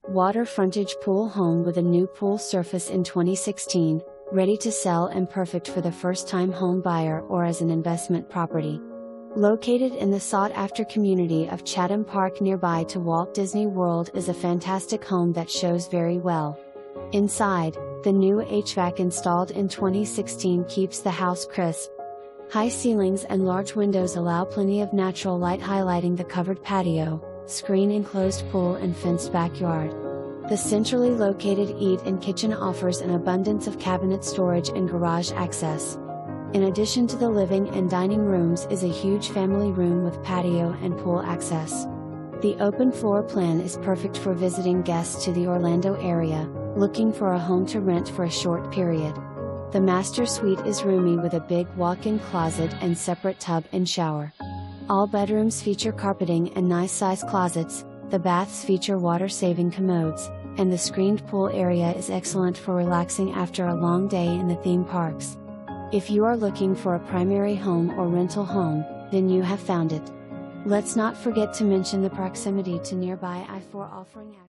Water frontage pool home with a new pool surface in 2016, ready to sell and perfect for the first-time home buyer or as an investment property. Located in the sought-after community of Chatham Park nearby to Walt Disney World is a fantastic home that shows very well. Inside, the new HVAC installed in 2016 keeps the house crisp. High ceilings and large windows allow plenty of natural light highlighting the covered patio, screen-enclosed pool and fenced backyard. The centrally located eat and kitchen offers an abundance of cabinet storage and garage access. In addition to the living and dining rooms is a huge family room with patio and pool access. The open floor plan is perfect for visiting guests to the Orlando area, looking for a home to rent for a short period. The master suite is roomy with a big walk-in closet and separate tub and shower. All bedrooms feature carpeting and nice-sized closets, the baths feature water-saving commodes, and the screened pool area is excellent for relaxing after a long day in the theme parks. If you are looking for a primary home or rental home, then you have found it. Let's not forget to mention the proximity to nearby I-4 offering